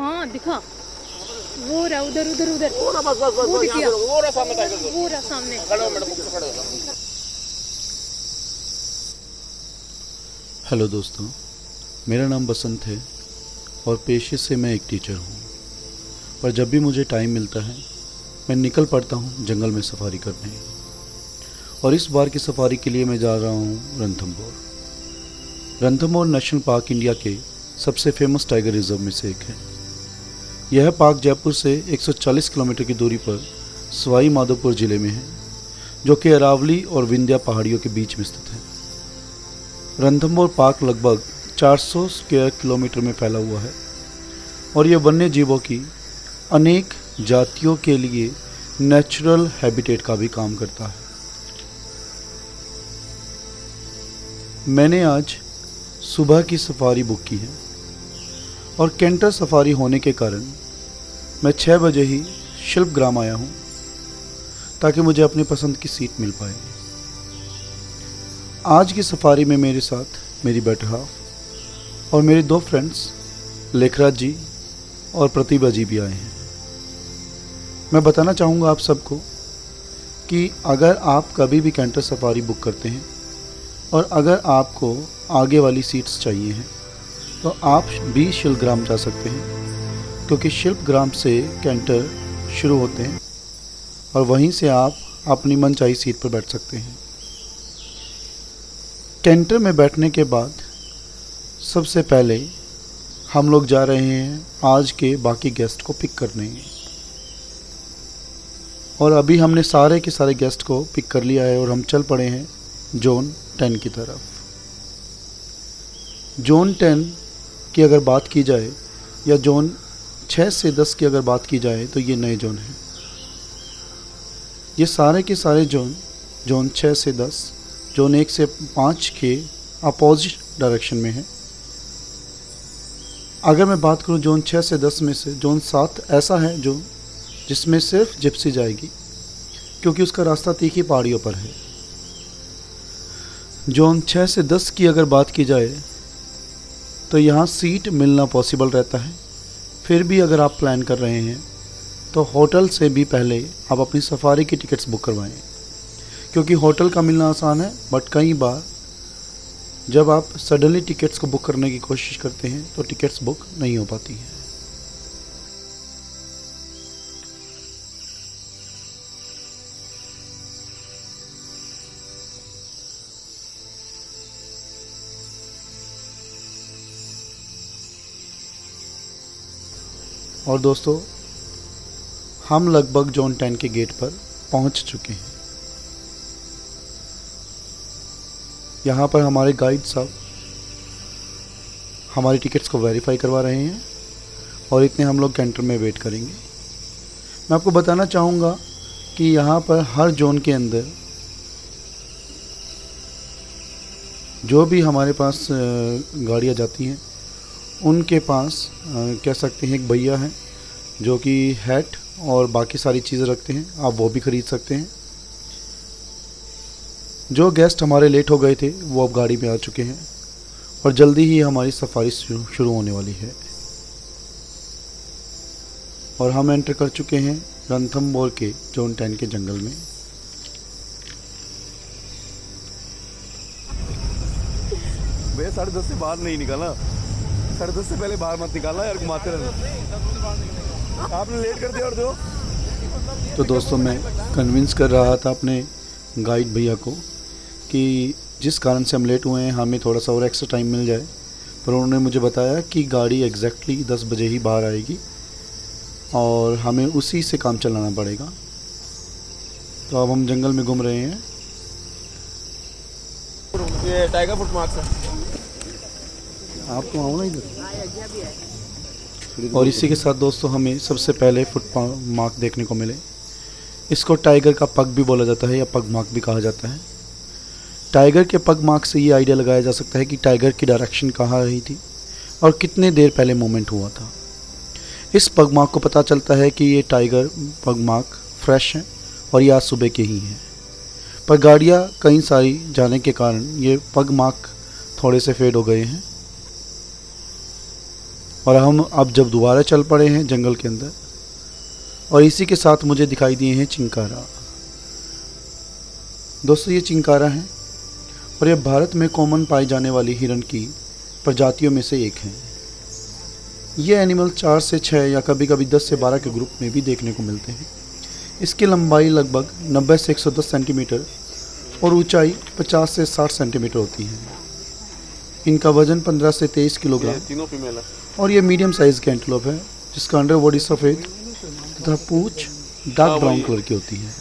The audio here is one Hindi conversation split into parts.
हाँ दिखा, वो रहा उधर उधर उधर, वो ना बस बस बस वो बस दिख यहाँ गया, से वो रहा सामने टाइगर। वो रहा सामने। खड़े हो मैडम, मुझसे खड़े हो। हेलो दोस्तों, मेरा नाम बसंत है और पेशे से मैं एक टीचर हूँ। पर जब भी मुझे टाइम मिलता है मैं निकल पड़ता हूँ जंगल में सफारी करने। और इस बार की सफारी के लिए मैं जा रहा हूँ Ranthambore. Ranthambore national park India के सबसे फेमस टाइगर रिजर्व में से एक है। यह पार्क जयपुर से 140 किलोमीटर की दूरी पर सवाई माधोपुर ज़िले में है, जो कि अरावली और विंध्या पहाड़ियों के बीच में स्थित है। रणथंभौर पार्क लगभग 400 स्क्वायर किलोमीटर में फैला हुआ है और यह वन्य जीवों की अनेक जातियों के लिए नेचुरल हैबिटेट का भी काम करता है। मैंने आज सुबह की सफारी बुक की है और कैंटर सफारी होने के कारण मैं 6 बजे ही शिल्पग्राम आया हूँ ताकि मुझे अपनी पसंद की सीट मिल पाए। आज की सफारी में मेरे साथ मेरी बेटर हाफ और मेरे 2 फ्रेंड्स लेखराज जी और प्रतिभा जी भी आए हैं। मैं बताना चाहूँगा आप सबको कि अगर आप कभी भी कैंटर सफारी बुक करते हैं और अगर आपको आगे वाली सीट्स चाहिए हैं तो आप भी शिल्पग्राम जा सकते हैं, क्योंकि शिल्पग्राम से कैंटर शुरू होते हैं और वहीं से आप अपनी मनचाही सीट पर बैठ सकते हैं। कैंटर में बैठने के बाद सबसे पहले हम लोग जा रहे हैं आज के बाकी गेस्ट को पिक करने। और अभी हमने सारे के सारे गेस्ट को पिक कर लिया है और हम चल पड़े हैं जोन 10 की तरफ। जोन 10 की अगर बात की जाए या जोन 6 से 10 की अगर बात की जाए तो ये नए जोन हैं। ये सारे के सारे जोन 6 से 10, जोन 1 से 5 के अपोजिट डायरेक्शन में है। अगर मैं बात करूं जोन 6 से 10 में से जोन 7 ऐसा है जिसमें सिर्फ जिप्सी जाएगी, क्योंकि उसका रास्ता तीखी पहाड़ियों पर है। जोन 6 से 10 की अगर बात की जाए तो यहाँ सीट मिलना पॉसिबल रहता है। फिर भी अगर आप प्लान कर रहे हैं तो होटल से भी पहले आप अपनी सफारी की टिकट्स बुक करवाएं, क्योंकि होटल का मिलना आसान है, बट कई बार जब आप सडनली टिकट्स को बुक करने की कोशिश करते हैं तो टिकट्स बुक नहीं हो पाती हैं। और दोस्तों, हम लगभग जोन 10 के गेट पर पहुंच चुके हैं। यहाँ पर हमारे गाइड साहब हमारी टिकट्स को वेरीफाई करवा रहे हैं और इतने हम लोग कैंटर में वेट करेंगे। मैं आपको बताना चाहूँगा कि यहाँ पर हर जोन के अंदर जो भी हमारे पास गाड़ियाँ जाती हैं उनके पास कह सकते हैं एक भैया हैं जो कि हैट और बाकी सारी चीज़ें रखते हैं, आप वो भी ख़रीद सकते हैं। जो गेस्ट हमारे लेट हो गए थे वो अब गाड़ी में आ चुके हैं और जल्दी ही हमारी सफारी शुरू होने वाली है। और हम एंटर कर चुके हैं रणथंभौर के जोन 10 के जंगल में। भैया 10:30 से बाहर नहीं निकाला, 10:30 से पहले बाहर मत निकालना यार, घुमाते रहना। आपने लेट कर दिया और दो। तो दोस्तों, मैं कन्विंस कर रहा था अपने गाइड भैया को कि जिस कारण से हम लेट हुए हैं हमें थोड़ा सा और एक्स्ट्रा टाइम मिल जाए, पर उन्होंने मुझे बताया कि गाड़ी एग्जैक्टली 10 बजे ही बाहर आएगी और हमें उसी से काम चलाना पड़ेगा। तो अब हम जंगल में घूम रहे हैं। ये टाइगर फुट मार्क्स है। आपको आओ ना इधर। और इसी के साथ दोस्तों, हमें सबसे पहले फुट मार्क देखने को मिले। इसको टाइगर का पग भी बोला जाता है या पग मार्क भी कहा जाता है। टाइगर के पग मार्क से ये आइडिया लगाया जा सकता है कि टाइगर की डायरेक्शन कहाँ रही थी और कितने देर पहले मूवमेंट हुआ था। इस पग मार्क को पता चलता है कि ये टाइगर पग मार्क फ्रेश हैं और ये आज सुबह के ही हैं, पर गाड़ियाँ कई सारी जाने के कारण ये पग मार्क थोड़े से फेड हो गए हैं। और हम अब जब दोबारा चल पड़े हैं जंगल के अंदर, और इसी के साथ मुझे दिखाई दिए हैं चिंकारा। दोस्तों ये चिंकारा है और ये भारत में कॉमन पाई जाने वाली हिरण की प्रजातियों में से एक है। ये एनिमल 4 से 6 या कभी कभी 10 से 12 के ग्रुप में भी देखने को मिलते हैं। इसकी लंबाई लगभग 90 से 110 सेंटीमीटर और ऊंचाई 50 से 60 सेंटीमीटर होती है। इनका वजन 15 से 23 किलोग्राम तीनों फीमेल है। और ये मीडियम साइज़ का एंटीलोप है जिसका अंडर बॉडी सफ़ेद तथा पूंछ डार्क ब्राउन कलर की होती है।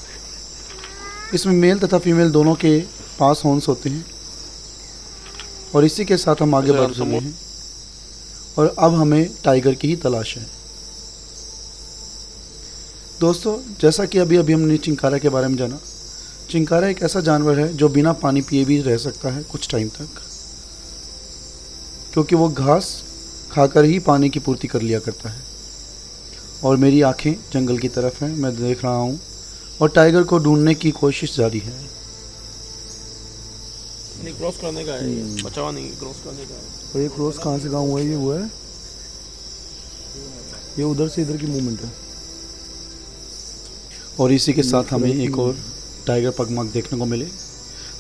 इसमें मेल तथा फीमेल दोनों के पास हॉर्न्स होते हैं। और इसी के साथ हम आगे बढ़ रहे हैं और अब हमें टाइगर की ही तलाश है। दोस्तों जैसा कि अभी हमने चिंकारा के बारे में जाना, चिंकारा एक ऐसा जानवर है जो बिना पानी पिए भी रह सकता है कुछ टाइम तक, क्योंकि वो घास खाकर ही पानी की पूर्ति कर लिया करता है। और मेरी आंखें जंगल की तरफ हैं, मैं देख रहा हूँ और टाइगर को ढूंढने की कोशिश जारी है। नहीं क्रॉस करने का है, बचावा नहीं, क्रॉस करने का है। और ये क्रॉस कहाँ से कहाँ हुआ है? ये हुआ है, ये उधर से इधर की मूवमेंट है। और इसी के साथ हमें एक और टाइगर पगमार्क देखने को मिले।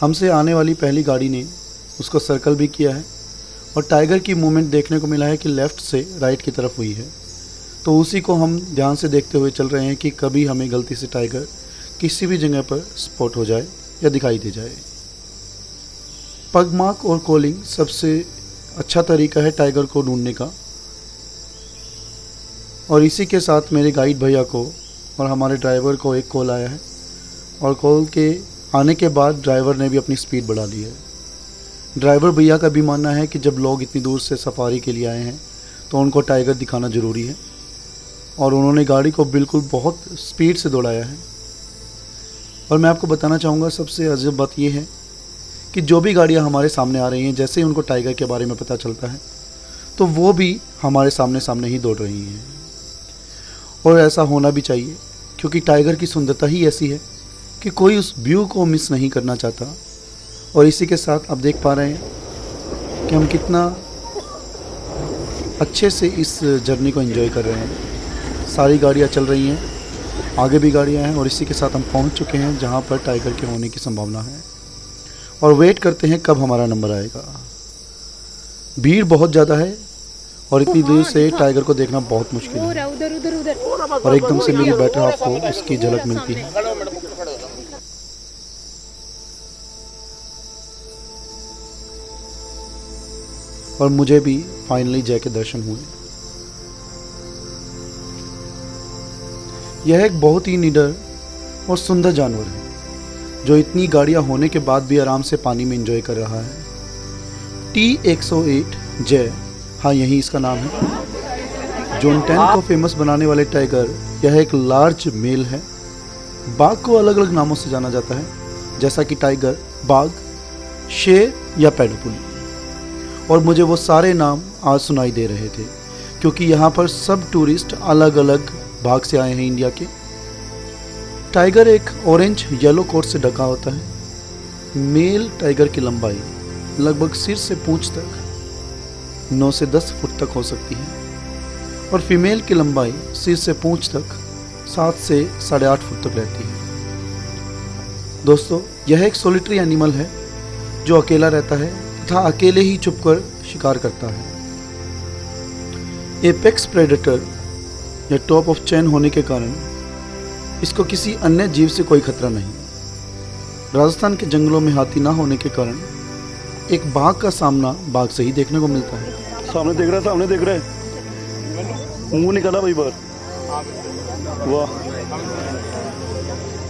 हमसे आने वाली पहली गाड़ी ने उसको सर्कल भी किया है और टाइगर की मूवमेंट देखने को मिला है कि लेफ़्ट से राइट की तरफ हुई है। तो उसी को हम ध्यान से देखते हुए चल रहे हैं कि कभी हमें गलती से टाइगर किसी भी जगह पर स्पॉट हो जाए या दिखाई दे जाए। पगमार्क और कॉलिंग सबसे अच्छा तरीका है टाइगर को ढूंढने का। और इसी के साथ मेरे गाइड भैया को और हमारे ड्राइवर को एक कॉल आया है और कॉल के आने के बाद ड्राइवर ने भी अपनी स्पीड बढ़ा ली है। ड्राइवर भैया का भी मानना है कि जब लोग इतनी दूर से सफारी के लिए आए हैं तो उनको टाइगर दिखाना ज़रूरी है और उन्होंने गाड़ी को बिल्कुल बहुत स्पीड से दौड़ाया है। और मैं आपको बताना चाहूँगा सबसे अजीब बात यह है कि जो भी गाड़ियाँ हमारे सामने आ रही हैं, जैसे ही उनको टाइगर के बारे में पता चलता है तो वो भी हमारे सामने सामने ही दौड़ रही हैं। और ऐसा होना भी चाहिए क्योंकि टाइगर की सुंदरता ही ऐसी है कि कोई उस व्यू को मिस नहीं करना चाहता। और इसी के साथ आप देख पा रहे हैं कि हम कितना अच्छे से इस जर्नी को एंजॉय कर रहे हैं। सारी गाड़ियाँ चल रही हैं, आगे भी गाड़ियाँ हैं और इसी के साथ हम पहुंच चुके हैं जहां पर टाइगर के होने की संभावना है और वेट करते हैं कब हमारा नंबर आएगा। भीड़ बहुत ज़्यादा है और इतनी दूर से टाइगर को देखना बहुत मुश्किल है उधर उधर उधर और एकदम से मेरी बेटर हाफ को उसकी झलक मिलती है। और मुझे भी फाइनली जय के दर्शन हुए। यह एक बहुत ही निडर और सुंदर जानवर है जो इतनी गाड़ियां होने के बाद भी आराम से पानी में एंजॉय कर रहा है। T108 जय, हाँ यही इसका नाम है। जोन 10 को फेमस बनाने वाले टाइगर यह एक लार्ज मेल है। बाघ को अलग अलग नामों से जाना जाता है जैसा कि टाइगर, बाघ, शेर या पेडपुली। और मुझे वो सारे नाम आज सुनाई दे रहे थे क्योंकि यहाँ पर सब टूरिस्ट अलग अलग भाग से आए हैं इंडिया के। टाइगर एक ऑरेंज येलो कोट से ढका होता है। मेल टाइगर की लंबाई लगभग सिर से पूंछ तक 9 से 10 फुट तक हो सकती है और फीमेल की लंबाई सिर से पूंछ तक 7 से 8.5 फुट तक रहती है। दोस्तों यह एक सोलिटरी एनिमल है जो अकेला रहता है तथा अकेले ही छुपकर शिकार करता है। एपेक्स प्रेडेटर या टॉप ऑफ चेन होने के कारण इसको किसी अन्य जीव से कोई खतरा नहीं। राजस्थान के जंगलों में हाथी ना होने के कारण एक बाघ का सामना बाघ से ही देखने को मिलता है। सामने देख रहा है, मुंह निकाला भाई बार। वाह,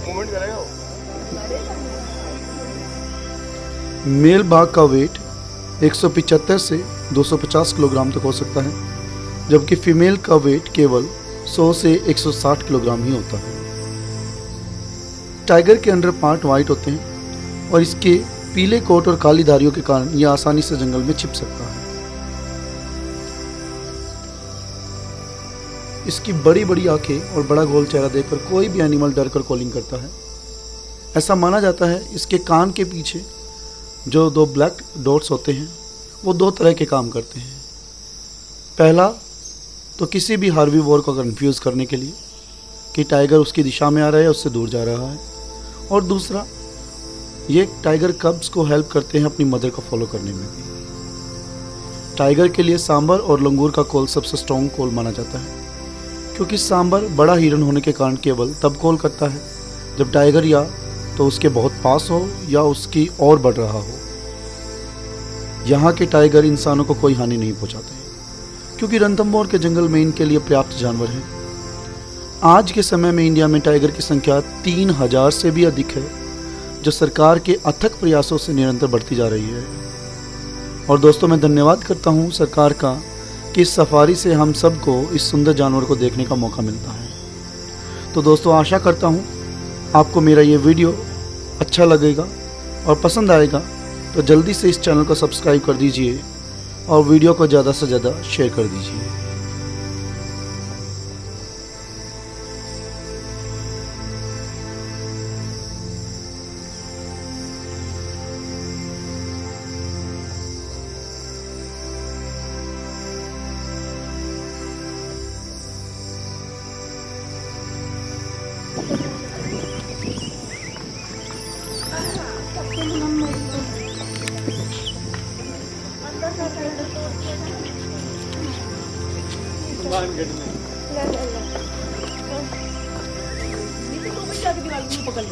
मूवमेंट करेगा वो। मेल बाघ का वेट 175 से 250 किलोग्राम तक हो सकता है जबकि फीमेल का वेट केवल 100 से 160 किलोग्राम ही होता है। टाइगर के अंडर पार्ट वाइट होते हैं और इसके पीले कोट और काली धारियों के कारण यह आसानी से जंगल में छिप सकता है। इसकी बड़ी बड़ी आंखें और बड़ा गोल चेहरा देखकर कोई भी एनिमल डर कर कॉलिंग करता है। ऐसा माना जाता है इसके कान के पीछे जो 2 ब्लैक डॉट्स होते हैं वो 2 तरह के काम करते हैं। पहला तो किसी भी हार्बीवोर को कंफ्यूज करने के लिए कि टाइगर उसकी दिशा में आ रहा है, उससे दूर जा रहा है। और दूसरा, ये टाइगर कब्स को हेल्प करते हैं अपनी मदर को फॉलो करने में भी। टाइगर के लिए सांबर और लंगूर का कॉल सबसे स्ट्रॉन्ग कॉल माना जाता है, क्योंकि सांबर बड़ा हिरन होने के कारण केवल तब कॉल करता है जब टाइगर या तो उसके बहुत पास हो या उसकी और बढ़ रहा हो। यहाँ के टाइगर इंसानों को कोई हानि नहीं पहुँचाते, क्योंकि रणथंभौर के जंगल में इनके लिए पर्याप्त जानवर हैं। आज के समय में इंडिया में टाइगर की संख्या 3000 से भी अधिक है, जो सरकार के अथक प्रयासों से निरंतर बढ़ती जा रही है। और दोस्तों, मैं धन्यवाद करता हूँ सरकार का कि इस सफारी से हम सबको इस सुंदर जानवर को देखने का मौका मिलता है। तो दोस्तों, आशा करता हूँ आपको मेरा ये वीडियो अच्छा लगेगा और पसंद आएगा। तो जल्दी से इस चैनल को सब्सक्राइब कर दीजिए और वीडियो को ज़्यादा से ज़्यादा शेयर कर दीजिए। पकड़ ले